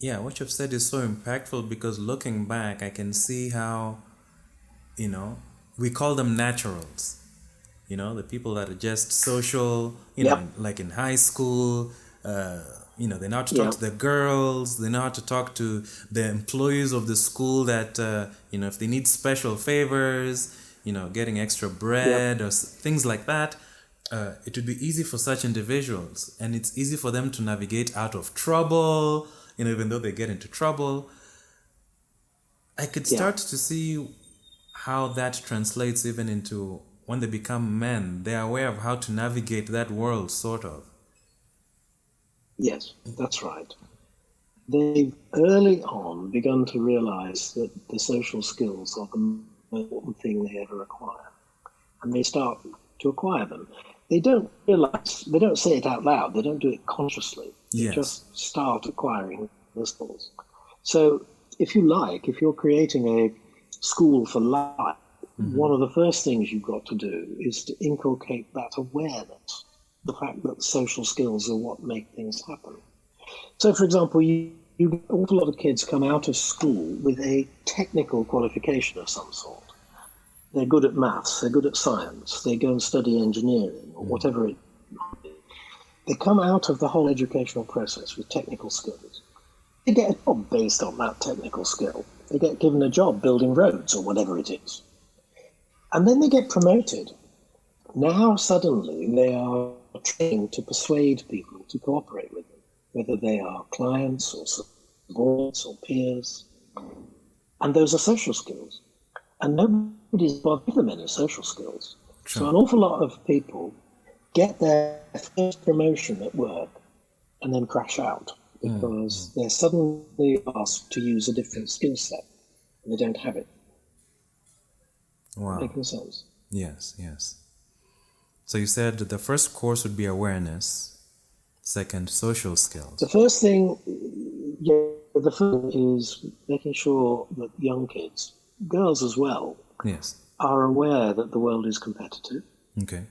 Yeah, what you've said is so impactful because looking back, I can see how, you know, we call them naturals. The people that are just social, Yep. like in high school, they know how to talk Yeah. to the girls, they know how to talk to the employees of the school that, if they need special favors, getting extra Yep. bread or things like that. It would be easy for such individuals, and it's easy for them to navigate out of trouble, even though they get into trouble. I could Yeah. start to see how that translates even into when they become men. They're aware of how to navigate that world, sort of. Yes, that's right. They've early on begun to realize that the social skills are the most important thing they ever acquire. And they start to acquire them. They don't realize, they don't say it out loud, they don't do it consciously. They Yes. just start acquiring the skills. So, if you like, if you're creating a school for life, one of the first things you've got to do is to inculcate that awareness, the fact that social skills are what make things happen. So, for example, you get an awful lot of kids come out of school with a technical qualification of some sort. They're good at maths, they're good at science, they go and study engineering or whatever it. They come out of the whole educational process with technical skills. They get a job based on that technical skill. They get given a job building roads or whatever it is. And then they get promoted. Now suddenly they are trained to persuade people to cooperate with them, whether they are clients or subordinates or peers. And those are social skills. And nobody's bothered them any social skills. So True. an awful lot of people get their first promotion at work and then crash out because they're suddenly asked to use a different skill set and they don't have it. Wow. Making sense? Yes, yes. So you said the first course would be awareness, second, social The skills. first thing, yeah, the first thing is making sure that young kids, girls as well, Yes. are aware that the world is competitive. Okay.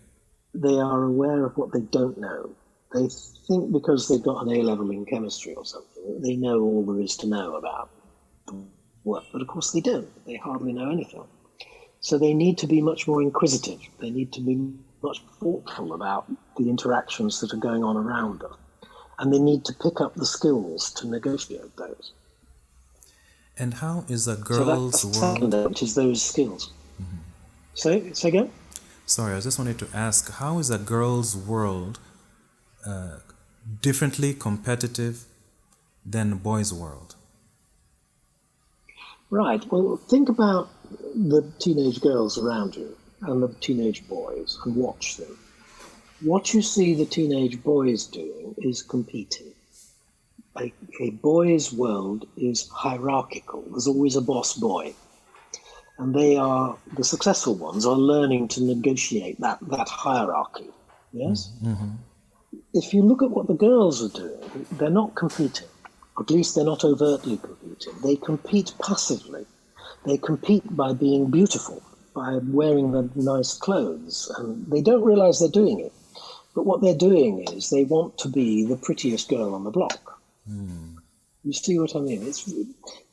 They are aware of what they don't know. They think because they've got an A level in chemistry or something, that they know all there is to know about the world. But of course they don't. They hardly know anything. So they need to be much more inquisitive. They need to be much thoughtful about the interactions that are going on around them. And they need to pick up the skills to negotiate those. And how is a So that's girl's the second, world? which is those skills. Say again? Sorry, I just wanted to ask, how is a girl's world differently competitive than a boy's world? Right. Well, think about the teenage girls around you and the teenage boys and watch them. What you see the teenage boys doing is competing. A boy's world is hierarchical. There's always a boss boy. And the successful ones are learning to negotiate that hierarchy. Yes? If you look at what the girls are doing, they're not competing. At least they're not overtly competing. They compete passively. They compete by being beautiful, by wearing the nice clothes, and they don't realize they're doing it. But what they're doing is they want to be the prettiest girl on the block. You see what I mean?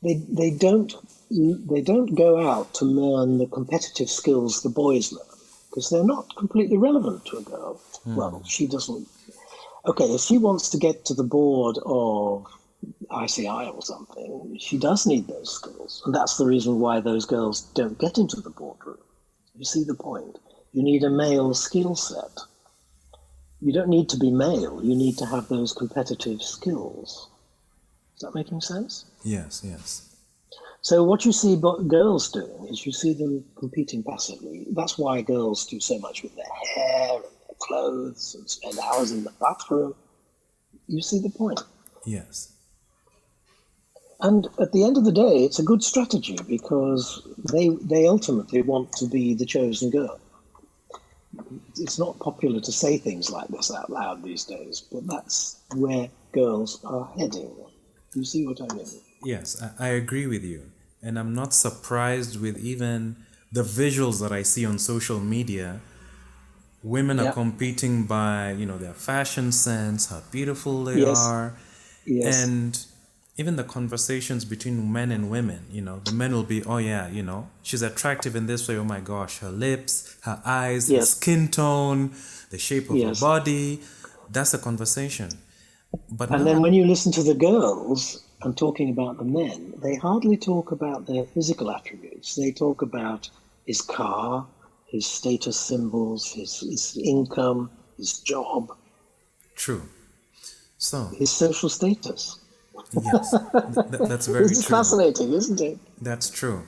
They don't go out to learn the competitive skills the boys learn because they're not completely relevant to a girl. Well, she doesn't. Okay, if she wants to get to the board of ICI or something, she does need those skills. And that's the reason why those girls don't get into the boardroom. You see the point? You need a male skill set. You don't need to be male, you need to have those competitive skills. Is that making sense? Yes, yes. So what you see girls doing is you see them competing passively. That's why girls do so much with their hair and their clothes and spend hours in the bathroom. You see the point? Yes. And at the end of the day, it's a good strategy because they ultimately want to be the chosen girl. It's not popular to say things like this out loud these days, but that's where girls are heading. You see what I mean? Yes, I agree with you. And I'm not surprised with even the visuals that I see on social media. Women are Yeah. competing by, their fashion sense, how beautiful they Yes. are. Yes. And, even the conversations between men and women, the men will be, oh yeah, she's attractive in this way. Oh my gosh, her lips, her eyes, her Yes. skin tone, the shape of her Yes. body. That's the conversation. But And now, then when you listen to the girls and talking about the men, they hardly talk about their physical attributes. They talk about his car, his status symbols, his income, his job, true. So, his social status. yes, that's very This is true. fascinating, isn't it? That's true.